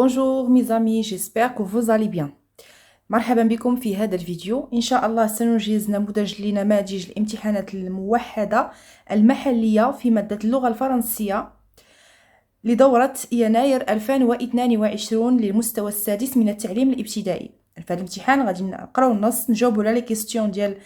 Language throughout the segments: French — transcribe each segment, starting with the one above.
Bonjour mes amis, j'espère que vous allez bien. مرحبا بكم في هذا الفيديو. إن شاء الله سنجهز نموذج لنماذج الامتحانات الموحدة المحلية في مادة اللغة الفرنسية لدورة يناير 2022 للمستوى السادس من التعليم الابتدائي. في هذا الامتحان غادي نقراو النص نجاوبوا على لي كيستيون ديال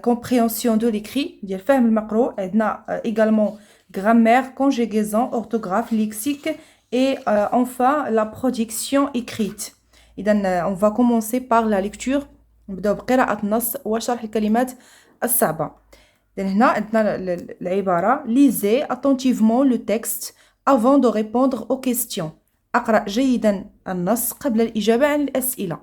كومبريهنسيون دو ليكري ديال فهم المقروء. عندنا également grammaire, conjugaison, orthographe, lexique et enfin la production écrite. إذا on va commencer par la lecture. نبداو بقراءة النص وشرح الكلمات الصعبة. إذا هنا عندنا العبارة lisez attentivement le texte avant de répondre aux questions. أقرأ جيدا النص قبل الإجابة عن الأسئلة.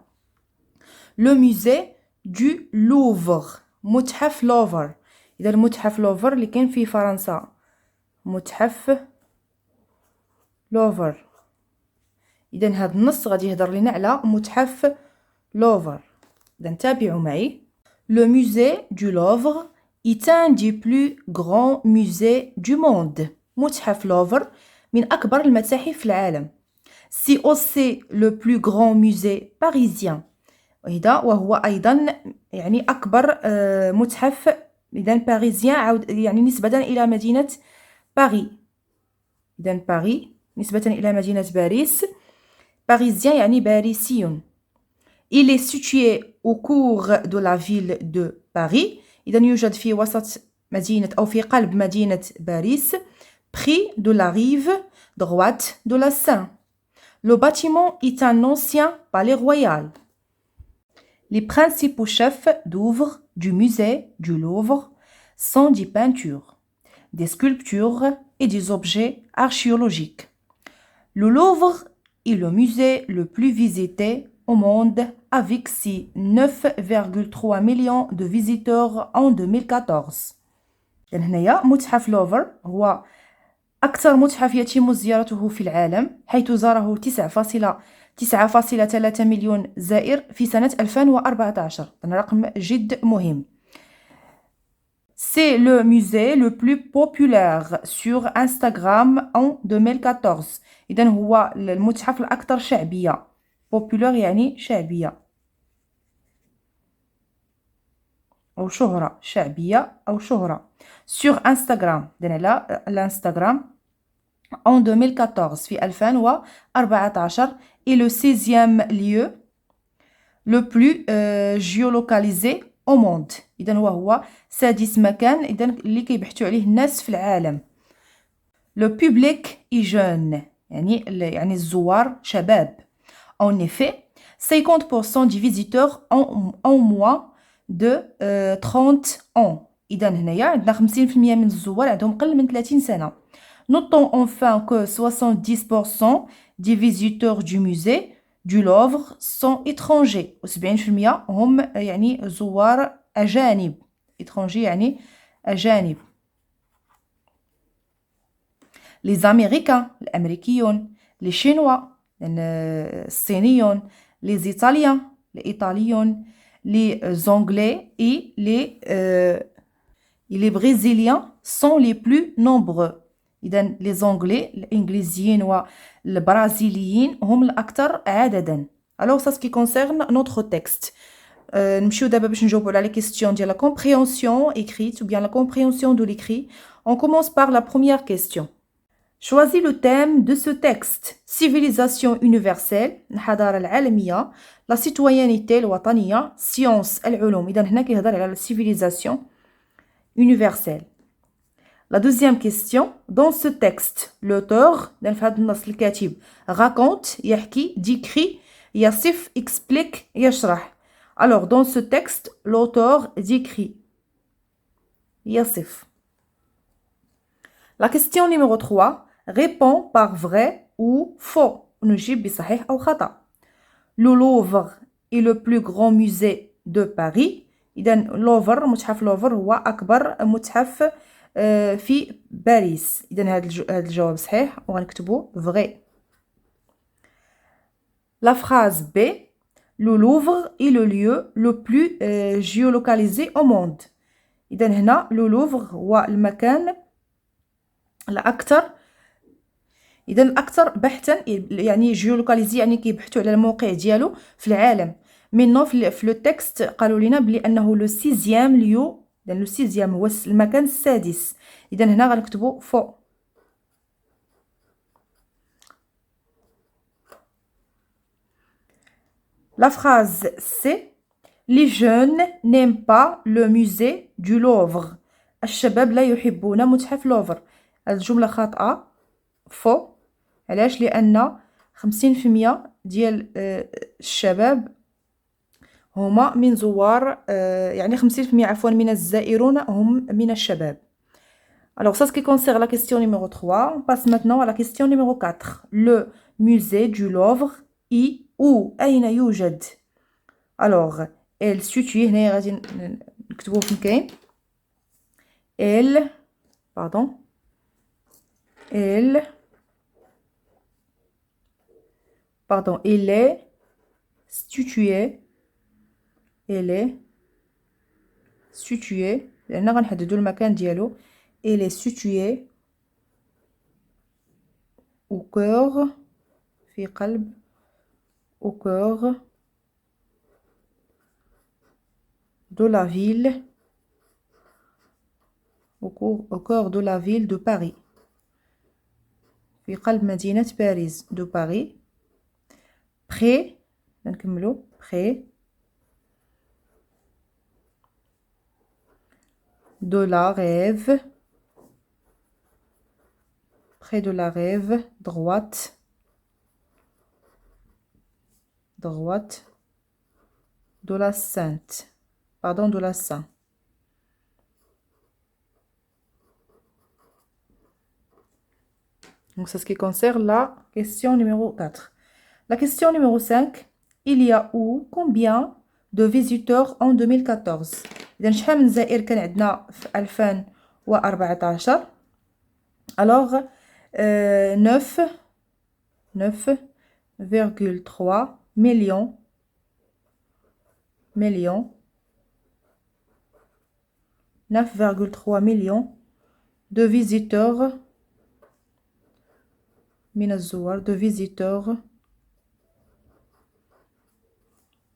Le musée du Louvre. متحف لوفر. إذا المتحف لوفر اللي كاين في فرنسا. متحف لوفر. إذا هذا النص غادي يهضر لنا على متحف لوفر. إذا تابعوا معي. Le musée du Louvre est un des plus grands musées du monde. متحف لوفر من أكبر المتاحف في العالم. C'est aussi le plus grand musée parisien. وهو أيضا يعني أكبر متحف إذا باريزيان يعني نسبة إلى مدينة باريس. إذا باريس نسبة إلى مدينة باريس. باريزيان يعني باريسي. Il est situé au cours de la ville de Paris. إذا يوجد في وسط مدينة أو في قلب مدينة باريس. Près de la rive droite de la Seine. Le bâtiment est un ancien palais royal. Les principaux chefs d'œuvre du musée du Louvre sont des peintures, des sculptures et des objets archéologiques. Le Louvre est le musée le plus visité au monde avec ses 9,3 millions de visiteurs en 2014. هنايا متحف لوفر هو أكثر متحف يتم زيارته في العالم حيث زاره 9.3 مليون زائر في سنة 2014. رقم جد مهم. C'est le musée le plus populaire sur Instagram en 2014. إذا هو المتحف الأكثر شعبية. populaire يعني شعبية أو شهرة. شعبية أو شهرة. sur Instagram. إذا على الانستغرام en 2014 في 2014 est le 16e lieu le plus géolocalisé au monde. إذا هو سادس مكان إذا اللي كيبحثوا عليه الناس في العالم. Le public est jeune يعني الزوار شباب. En effet 50% des visiteurs ont moins de 30 ans. إذا هنايا عندنا 50% من الزوار عندهم قل من 30 سنة. Notons enfin que 70% des visiteurs du musée du Louvre sont étrangers. و70% هم يعني زوار أجانب. étrangers يعني أجانب. Les Américains الأمريكيون. Les Chinois الصينيون. Les Italiens الإيطاليون. Les Anglais et les Brésiliens sont les plus nombreux. إذا les Anglais الإنجليزيين والبرازيليين هم الأكثر عددا. Alors ça ce qui concerne notre texte. نمشيو دابا باش نجاوبوا على les questions ديال la compréhension écrite ou bien la compréhension de l'écrit. On commence par la première question. Choisis le thème de ce texte. Civilisation universelle الحضارة العالمية. La citoyenneté الوطنية. Science العلوم. إذا هنا كيهضر على la civilisation universelle. La deuxième question. Dans ce texte, l'auteur raconte, يحكي, décrit, يصف, explique, يشرح. Alors, dans ce texte, l'auteur décrit, يصف. La question numéro 3. Réponds par vrai ou faux. نجيب بصحيح أو خطأ. Le Louvre est le plus grand musée de Paris. إذا لوفر متحف لوفر هو أكبر متحف في باريس. إذا هذا الجواب صحيح وغنكتبو vrai. La phrase B. Le Louvre est le lieu le plus géolocalisé au monde. إذا هنا le Louvre هو المكان الأكثر اذا الاكثر بحثا يعني جيولوكاليزي يعني كيبحثوا على الموقع ديالو في العالم. مينو في لو تكست قالوا لنا بلي انه لو سيزيام ليو، لان لو سيزيام هو المكان السادس. اذا هنا غنكتبوا فو. La phrase c'est les jeunes n'aiment pas le musée du Louvre. الشباب لا يحبون متحف لوفر. هذه الجملة خاطئة. فو. علاش؟ لأن 50% ديال الشباب هما من زوار، يعني 50% عفوا من الزائرون هم من الشباب. Alors ça, ce qui concerne la question numéro 3, on passe maintenant à la question numéro 4. Le musée du Louvre est où? أين يوجد؟ Alors elle situe، هنا غادي نكتبوه فين كاين. Elle est située. لأننا غنحددو المكان ديالو. Elle est située au cœur، في قلب، au cœur de la ville، au cœur de la ville de Paris، في قلب مدينة باريس، de Paris. près، نكملو، près de la Rêve، près de la Rêve، droite de la Sainte، de la Saint. Donc c'est ce qui concerne la question numéro 4. La question numéro 5, il y a où combien de visiteurs en 2014؟ إذا شحال من زائر كان عندنا في 2014؟ Alors 9,3 millions 9,3 millions de visiteurs من الزوار، de visiteurs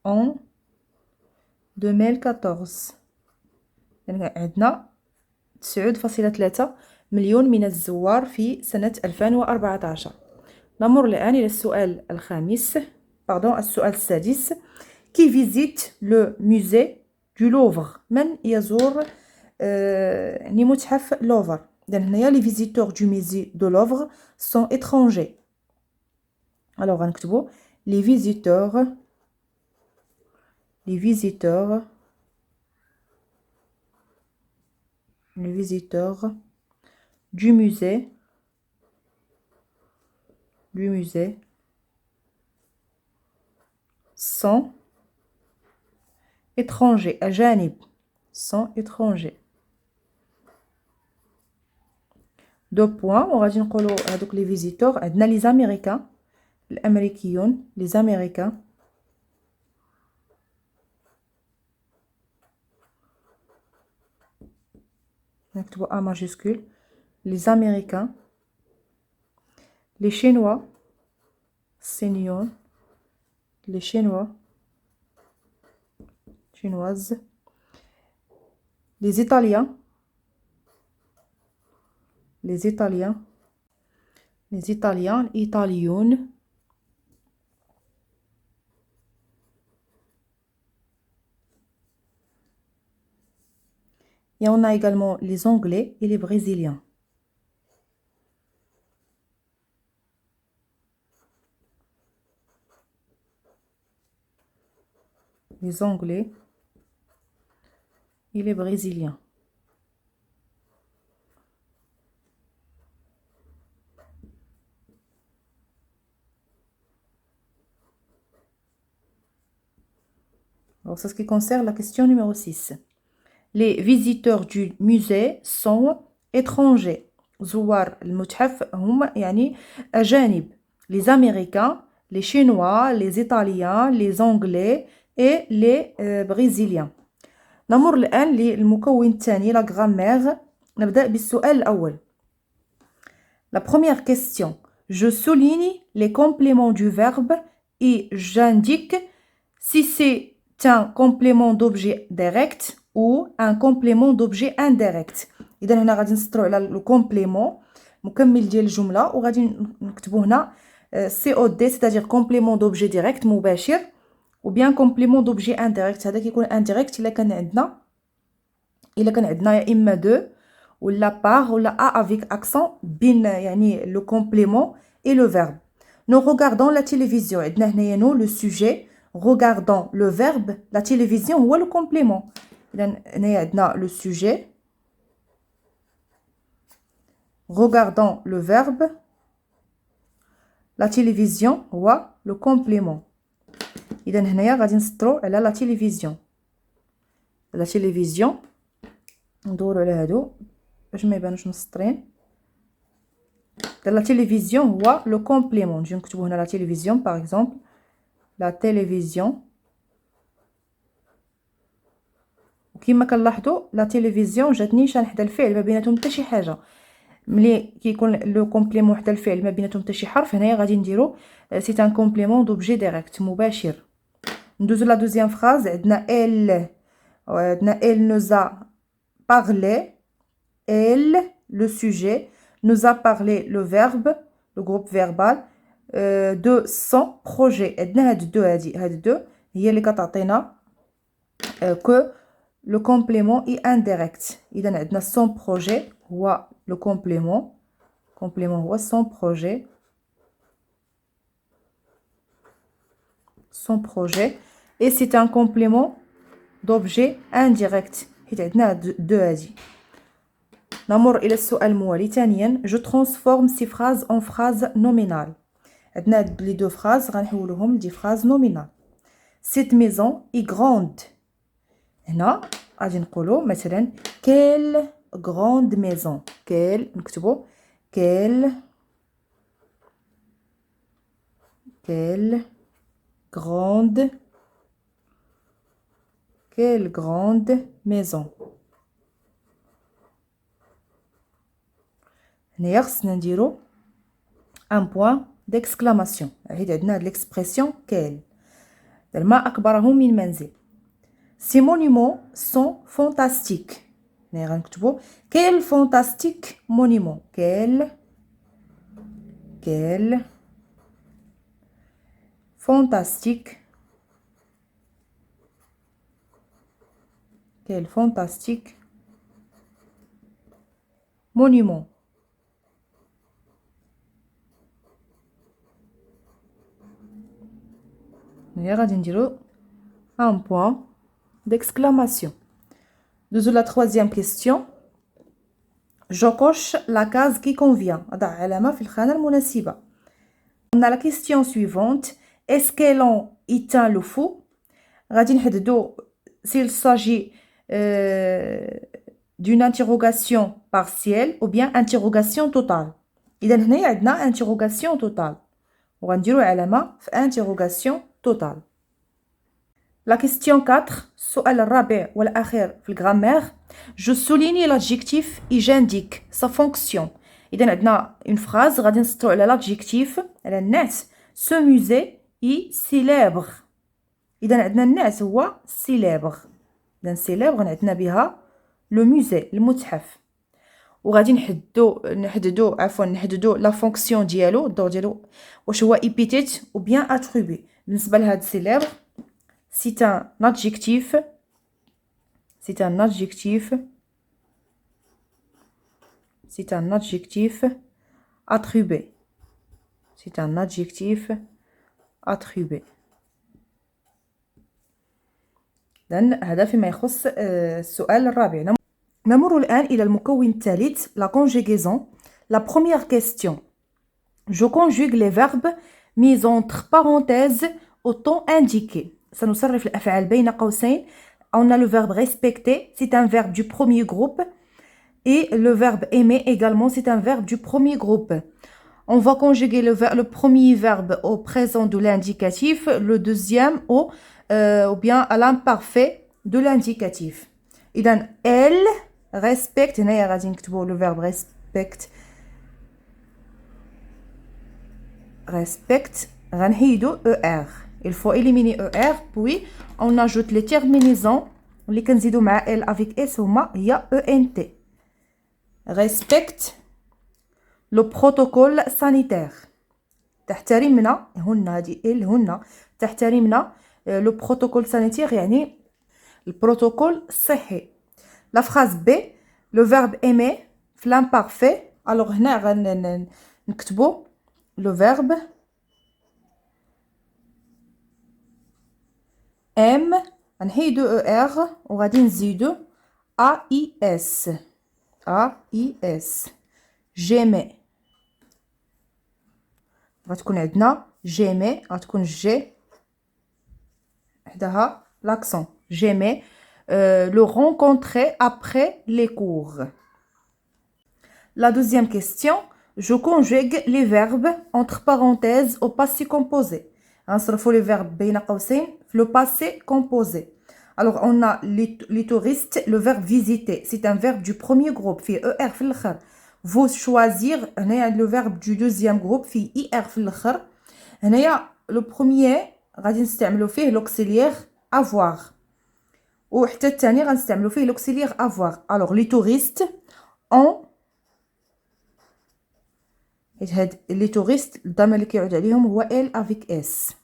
en 2014. يعني عندنا 9.3 مليون من الزوار في سنة 2014. نمر الآن إلى السؤال الخامس، السؤال السادس. Qui visite le musée du Louvre؟ من يزور يعني متحف لوفر؟ إذا هنايا les visiteurs du musée de Louvre sont étrangers. Alors غنكتبو les visiteurs du musée sont étrangers. أجانب sont étrangers. 2 points. وغادي نقولوا هذوك les visiteurs عندنا les américains، الأمريكيون، les américains. نكتبوا A majuscule. les américains، les chinois، Senior، les chinoises، les italiens، italiennes. Et on a également les Anglais et les Brésiliens. Les Anglais et les Brésiliens. Alors, c'est ce qui concerne la question numéro 6. Les visiteurs du musée sont étrangers. زوار المتحف هم يعني أجانب. Les Américains, les Chinois, les Italiens, les Anglais et les Brésiliens. نمر الآن للمكون الثاني، la grammaire. نبدأ بالسؤال الأول. La première question. Je souligne les compléments du verbe et j'indique si c'est un complément d'objet direct ou un complément d'objet indirect. إذا هنا غادي نسطروا على لو كومبليمون مكمل ديال الجملة وغادي نكتبوا هنا COD c'est-à-dire complément d'objet direct مباشر ou bien complément d'objet indirect. هذا كيكون indirect إلا كان عندنا يا إما دو ولا par ولا a avec accent بين يعني le complément et le verbe. Nous regardons la télévision. عندنا هنايا nous le sujet, regardons le verbe, la télévision هو le complément. إذا هنايا عندنا le sujet, regardons le verbe, la télévision هو le complément. إذا هنايا غادي نسطروا على la télévision. La télévision ندوروا على هادو باش ما يبانوش مسطرين. La télévision هو le complément. نجي نكتبوا هنا la télévision par exemple. La télévision. وكما كنلاحظوا la télévision جاتني شان حدا الفعل ما بيناتهم حتى شي حاجه. ملي كيكون لو كومبليمون حدا الفعل ما بيناتهم حتى شي حرف هنايا غادي نديرو سي ان كومبليمون دوبجي ديريكت مباشر. ندوزو لا دوزيام فراز. عندنا elle nous a parlé, elle le sujet nous a parlé le verbe le groupe verbal de son projet. عندنا هاد دو هي اللي كتعطينا que le complément est indirect. إذا عندنا son projet هو le complément هو son projet et c'est un complément d'objet indirect حيت عندنا دو هادي. نمر إلى السؤال الموالي. ثانيا je transforme ces phrases en phrases nominales. عندنا هاد لي دو phrases غنحولوهم لدي phrases nominales. Cette maison est grande. هنا غادي نقولوا مثلا quelle grande maison. quelle نكتبوا quelle grande maison. هنايا خصنا نديرو ان بوين ديكسكلاماسيون حيت عندنا هاد ليكسبرسيون كيل ما اكبره من منزل. Ces monuments sont fantastiques. هنا غنكتبو quel fantastique monument. quel fantastique monument. هنا غادي نديرو un point d'exclamation. Deuxième la troisième question. Je coche la case qui convient. أضع علامة في الخانة المناسبة. On a la question suivante. Est-ce qu'elle en éteint le feu? غادي نحددو s'il s'agit d'une interrogation partielle ou bien interrogation totale. إذا هنايا عندنا interrogation totale. وغنديرو علامة في interrogation totale. La question 4, السؤال الرابع والأخير في الغرامير. Je souligne l'adjectif et j'indique sa fonction. إذا عندنا une phrase غادي نسطرو على l'adjectif على النعت. Ce musée est célèbre. إذا عندنا النعت هو célèbre. إذا célèbre عندنا بها le musée المتحف. وغادي نحددو لا فونكسيون ديالو الدور ديالو واش هو épithète ou bien attribut. بالنسبة لهاد célèbre c'est un adjectif attribué. C'est un adjectif attribué. إذن هذا فيما يخص السؤال الرابع. نمر الآن إلى المكون الثالث la conjugaison. La première question. Je conjugue les verbes mis entre parenthèses au temps indiqué. سنصرف الأفعال بين قوسين. On a le verbe respecter, c'est un verbe du premier groupe. Et le verbe aimer également, c'est un verbe du premier groupe. On va conjuguer le premier verbe au présent de l'indicatif, le deuxième ou bien à l'imparfait de l'indicatif. إذن elle respecte. هنايا غادي نكتبوا le verbe respecte. respecte غنحيدو ER. Il faut éliminer ER puis on ajoute les terminaisons اللي كنزيدو مع L avec S هما هي ENT. Respecte le protocole sanitaire. تحترمنا هنا هذه ال هنا تحترمنا لو بروتوكول سانيتير يعني البروتوكول الصحي. لا فراز بي لو فيرب ايمي في لامبارفي. الوغ هنا غنكتبو لو فيرب ام غنحيدو او ار وغادي نزيدو ا اي اس. ا اي اس جيمي غتكون عندنا جيمي غتكون جي حداها l'accent. J'aimais le rencontrer après les cours. La deuxième question, je conjugue les verbes entre parenthèses au passé composé. غنصرفوا les verbes بين قوسين في le passé composé. Alors on a les touristes, le verbe visiter, c'est un verbe du premier groupe في er في الاخر. Vous choisir, هنايا le verbe du deuxième groupe في ir في الاخر. هنايا le premier غادي نستعملوا فيه l'auxiliaire avoir وحتى الثاني غنستعملوا فيه l'auxiliaire avoir. Alors les touristes ont هاد les touristes الضمير اللي كيعود عليهم هو elle avec s.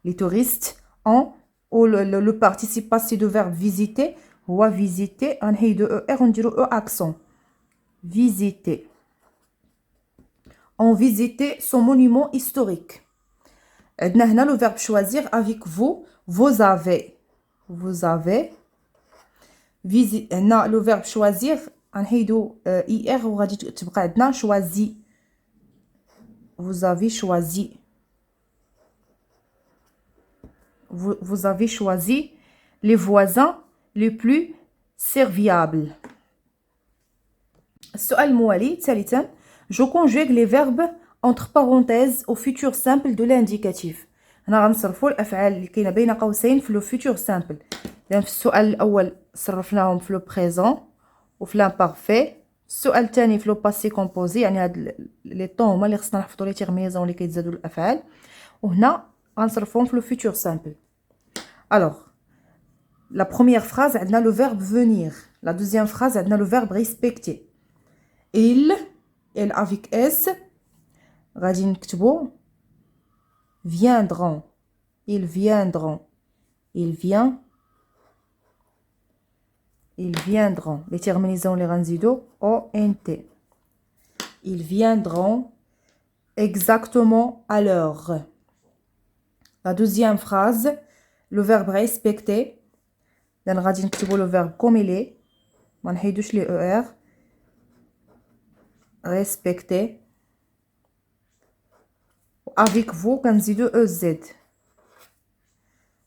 Les touristes ont ou le participe passé du verbe visiter هو visiter غنحيدو e r ونديرو e accent. Visiter. ont visité son monument historique. عندنا هنا le verbe choisir avec vous. Vous avez visité. هنا le verbe choisir غنحيدو ir وغادي تبقى عندنا choisi. Vous avez choisi. Vous avez choisi les voisins les plus serviables. السؤال الموالي ثالثا je conjugue les verbes entre parenthèses au futur simple de l'indicatif. هنا غنصرفوا الافعال اللي كاينه بين قوسين في لو futur simple. اذا في السؤال الاول صرفناهم في لو بريزون وفي لامبارفي. السؤال الثاني في لو باسي كومبوزي يعني هاد لي طون هما اللي خصنا نحفظوا لي تيرميزون اللي كيتزادوا الافعال. وهنا غنصرفوهم في لو futur simple. Alors la première phrase عندنا le verbe venir. La deuxième phrase عندنا le verbe respecter. Elle avec S غادي نكتبو viendront. Ils viendront. Il vient. Ils viendront. Les terminaisons les غنزيدو ONT. Ils viendront exactement à l'heure. La deuxième phrase, le verbe respecter. Donc غادي نكتبو le verbe comme il est. ما نحيدوش لي ER. Respecter. Avec vous كنزيدو EZ.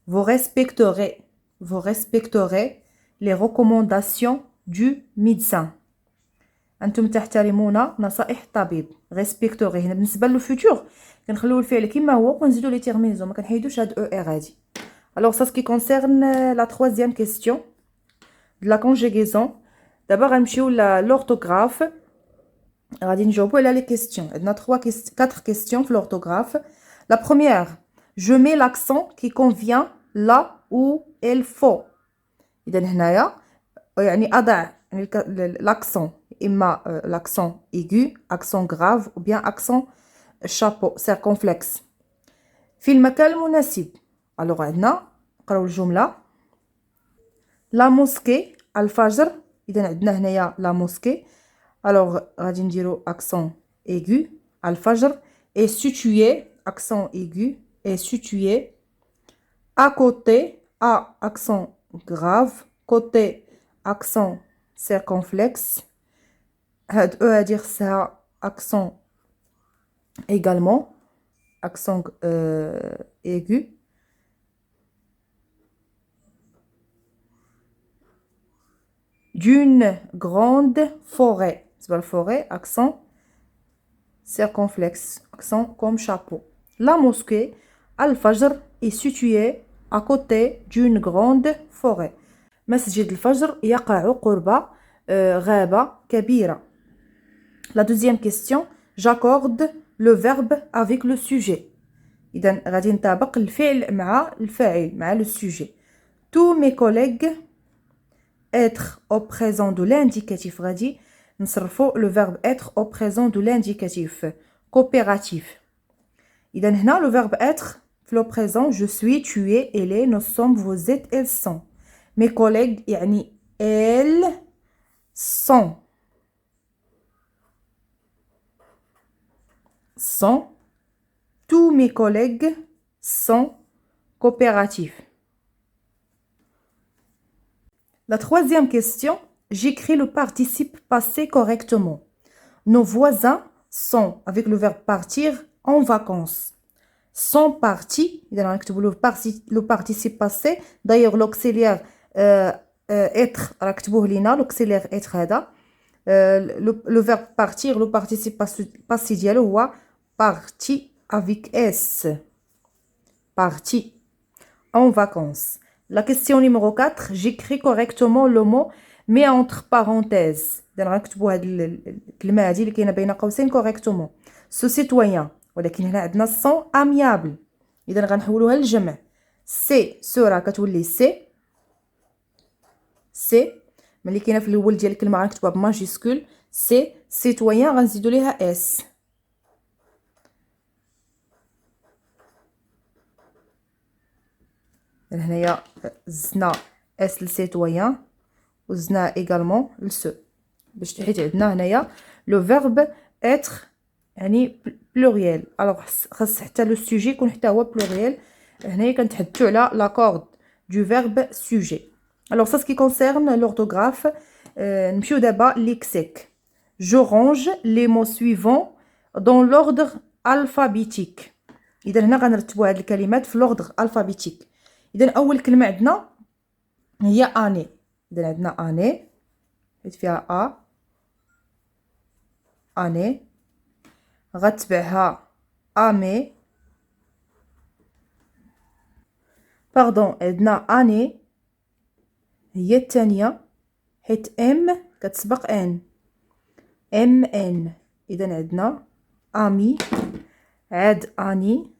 Vous respecterez les recommandations du médecin. انتم تحترمون نصائح الطبيب. Respecterez هنا بالنسبه للفوتور كنخليو الفعل كما هو ونزيدو لي تيرمينزون ما كنحيدوش هاد او ار هادي. Alors ça ce qui concerne la troisième question de la conjugaison. D'abord غنمشيو l'orthographe. غادي نجاوبوا على لي كيسيون. عندنا 4 questions في l'orthographe. La première, je mets l'accent qui convient là où il faut. اذا هنايا يعني اضع يعني l'accent اما l'accent aigu, accent grave ou bien accent chapeau circonflexe في المكان المناسب. الوغ عندنا نقراو الجمله. لا موسكي الفجر. اذا عندنا هنايا لا موسكي. الوغ غادي نديرو accent aigu الفجر est situé accent aigu est situé à côté à accent grave côté accent circonflexe. هاد او هادي خصها accent également accent aigu. D'une grande forêt. C'est pas la forêt, accent circonflexe, accent comme chapeau. La mosquée Al-Fajr est située à côté d'une grande forêt. مسجد الفجر يقع قرب غابة كبيرة. La deuxième question, j'accorde le verbe avec le sujet. إذن غادي نطابق الفعل مع الفاعل مع le sujet. Tous mes collègues être au présent de l'indicatif غادي نصرفوا le verbe être au présent de l'indicatif coopératif. إذن هنا le verbe être في le présent je suis, tu es, elle est, nous sommes, vous êtes, elles sont. Mes collègues يعني elles sont tous mes collègues sont coopératifs. La troisième question, j'écris le participe passé correctement. Nos voisins sont, avec le verbe partir, en vacances. Sont partis, le participe passé. D'ailleurs, l'auxiliaire être, l'auxiliaire être هذا. Le verbe partir, le participe passé ديالو هو parti avec S. Parti en vacances. La question numéro 4, j'écris correctement le mot mais entre parenthèses. غنكتبوا هاد الكلمه هادي اللي كاينه بين قوسين correctement. Ce citoyen ولكن هنا عندنا sont amiable. اذا غنحولوها للجمع. سي سورا كتولي سي ملي كاينه في الاول ديال الكلمه غنكتبوها بماجيسكول. سي سيتويان غنزيدوا ليها اس. هنايا زدنا اس لسيتويان وزدنا ايغالمون لسو باش حيت عندنا هنايا لو فيرب اتر يعني بلوريال. الوغ خاص حتى لو سوجي يكون حتى هو بلوريال. هنايا كنتحدثوا على لاكورد دو فيرب سوجي. الوغ سا سكي كونسيرن لورتوغراف. نمشيو دابا ليكسيك. جو رونج لي مو سويفون دون لوردر الفابيتيك. اذا هنا غنرتبوا هاد الكلمات في لوردر الفابيتيك. اذا اول كلمه عندنا هي اني. اذا عندنا اني حيت فيها اني. غتبعها امي. باردون عندنا اني هي الثانيه حيت ام كتسبق ان. ام ان. اذا عندنا امي عاد اني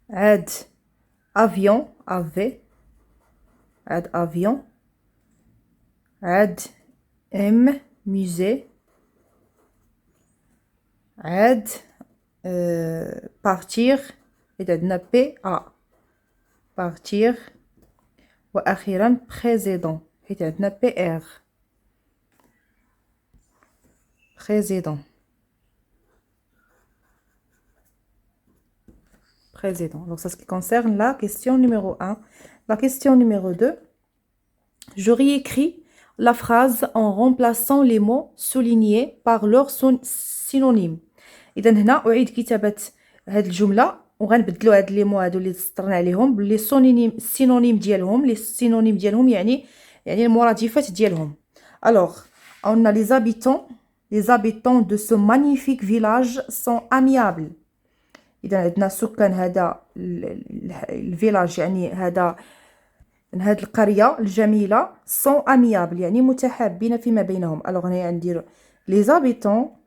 عاد افيون افي عاد افيون عاد ام musée عاد partir إذا عندنا بي partir وأخيرا président حيت عندنا بي ار président. Donc ça ce qui concerne la question numéro 1. La question numéro 2, je réécris la phrase en remplaçant les mots soulignés par leur synonyme. إذا هنا أعيد كتابة هاد الجملة وغنبدلو هاد لي مو هادو اللي سطرنا عليهم باللي سينونيم ديالهم. لي سينونيم ديالهم يعني المرادفات ديالهم. Alors, on a les habitants de ce magnifique village sont amiables. إذا عندنا سكان هذا الفيلاج يعني هاد القرية الجميلة sont amiables يعني متحابين فيما بينهم. alors هنا نديرو les habitants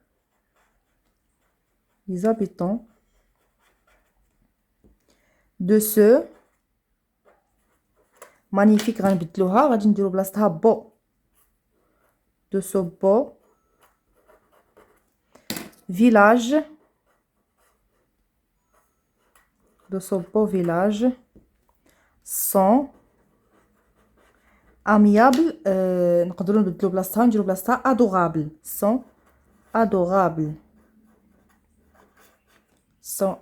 de ce magnifique غنبدلوها غادي نديرو بلاصتها beau de ce beau village sont amiables. نقدروا نبدلو بلاصتها نديرو بلاصتها adorable. sont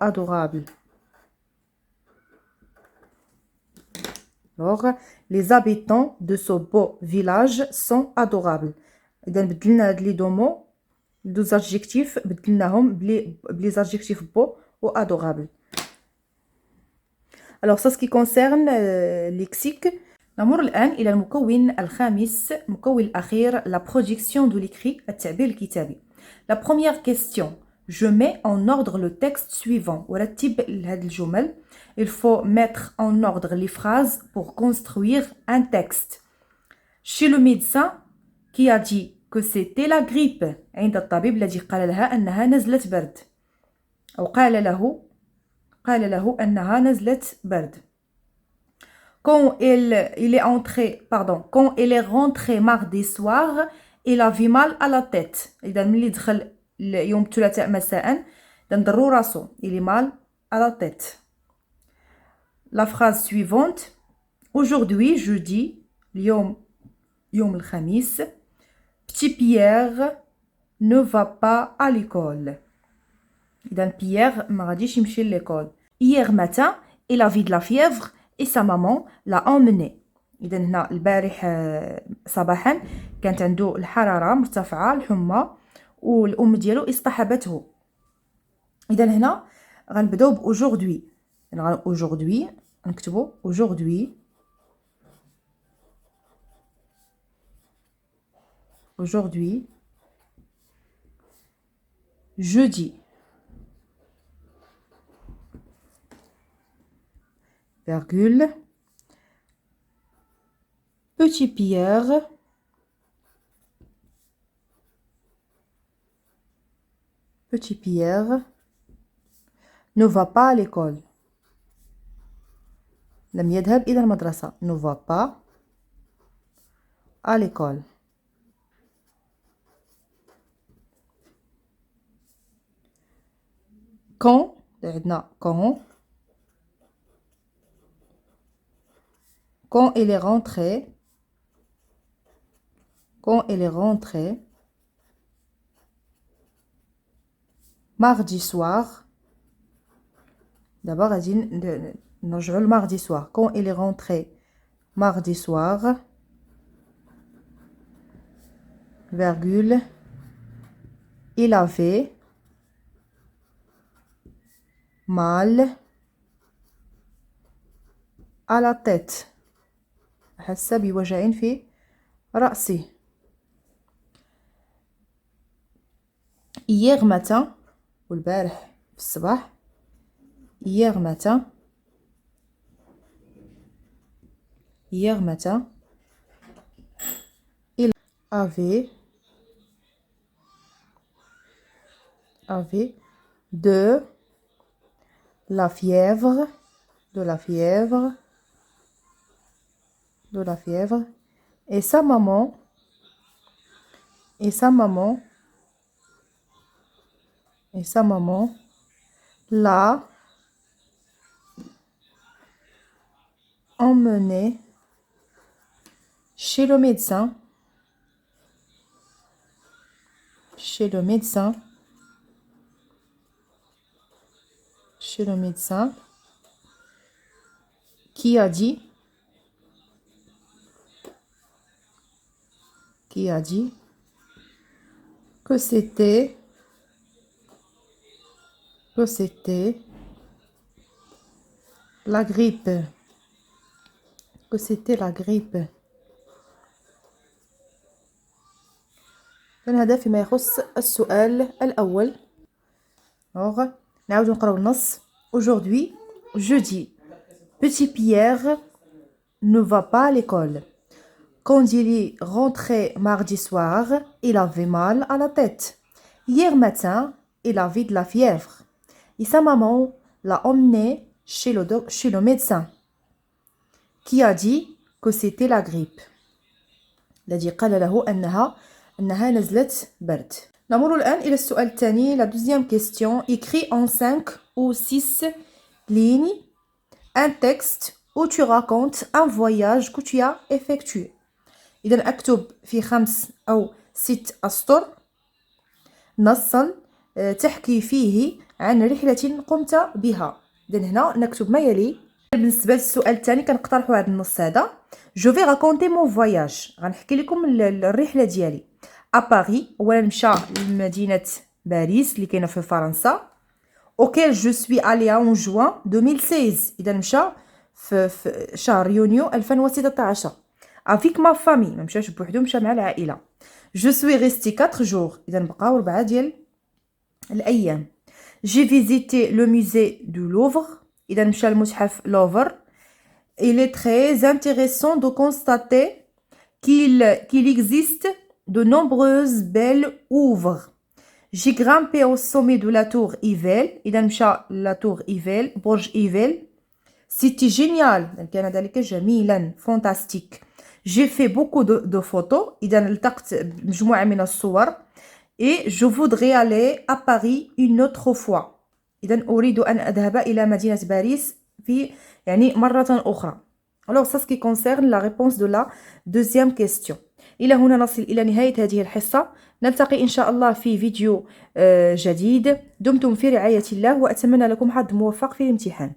adorables. alors les habitants de ce beau village sont adorables. اذا بدلنا هاد لي دومو دوز adjectifs بدلناهم بلي adjectifs beau و adorable. alors ça ce qui concerne lexique. نمر الآن إلى المكون الخامس المكون الأخير la projection de l'écrit التعبير الكتابي. La première question, je mets en ordre le texte suivant. ورتب هذه الجمل. Il faut mettre en ordre les phrases pour construire un texte. Chez le médecin qui a dit que c'était la grippe. عند الطبيب الذي قال لها أنها نزلة برد. أو قال له أنها نزلة برد. Quand elle est rentrée mardi soir, elle avait mal à la tête. إذا ملي دخل يوم الثلاثاء مساء ضرو راسو. Il est mal à la tête. La phrase suivante. Aujourd'hui, jeudi, اليوم يوم الخميس, Petit Pierre ne va pas à l'école. إذا Pierre ما غاديش يمشي لليكول. Hier matin, il avait de la fièvre et sa maman l'a emmené. إذا هنا البارح صباحا كانت عنده الحرارة مرتفعة الحمى والأم ديالو اصطحبته. إذا هنا غنبداو بaujourd'hui. aujourd'hui نكتبو aujourd'hui. Aujourd'hui, jeudi. Virgule. Petit Pierre. Petit Pierre ne va pas à l'école. لم يذهب إلى المدرسة. Ne va pas à l'école. Quand عندنا quand elle est rentrée mardi soir. d'abord غادي نرجعوا لماردي soir. Quand elle est rentrée mardi soir, virgule, il avait mal à la tête. حس بوجع في رأسه. hier matin والبارح في الصباح. hier matin il avait de la fièvre et sa maman l'a emmené chez le médecin qui a dit que c'était la grippe. هذا فيما يخص السؤال الأول. نعاود نقراو النص. Aujourd'hui, jeudi, Petit Pierre ne va pas à l'école. Quand il est rentré mardi soir, il avait mal à la tête. Hier matin, il avait de la fièvre. Et sa maman l'a emmené chez le médecin, qui a dit que c'était la grippe. الذي قال له أنها نزلة برد. نمر الآن إلى السؤال الثاني. La deuxième question. Écris en 5 ou 6 lignes un texte où tu racontes un voyage que tu as effectué. إذا أكتب في 5 أو 6 أسطر نصا تحكي فيه عن رحلة قمت بها. إذا هنا نكتب ما يلي. بالنسبة للسؤال الثاني كنقترحوا هذا النص هذا. Je vais raconter mon voyage. غنحكي لكم الرحلة ديالي. à Paris. أولا مشى لمدينة باريس اللي كاينة في فرنسا. auquel je suis allée en juin 2016. إذا مشى في شهر يونيو 2016. avec ma famille. ما مشاش بوحدو مشى مع العائلة. je suis restée 4 jours. إذا بقاو 4 ديال الأيام. j'ai visité le musée du Louvre. إذا مشى المتحف لوفر. il est très intéressant de constater qu'il existe de nombreuses belles ouvres. J'ai grimpé au sommet de la tour Eiffel. إذا مشى la tour Eiffel, برج إيفل. C'était génial. كان ذلك جميلا. Fantastique. J'ai fait beaucoup de photos. إذا التقطت مجموعة من الصور. Et je voudrais aller à Paris une autre fois. إذا أريد أن أذهب إلى مدينة باريس في يعني مرة أخرى. Alors ça ce qui concerne la réponse de la deuxième question. إلى هنا نصل إلى نهاية هذه الحصة. نلتقي إن شاء الله في فيديو جديد. دمتم في رعاية الله وأتمنى لكم حظ موفق في الامتحان.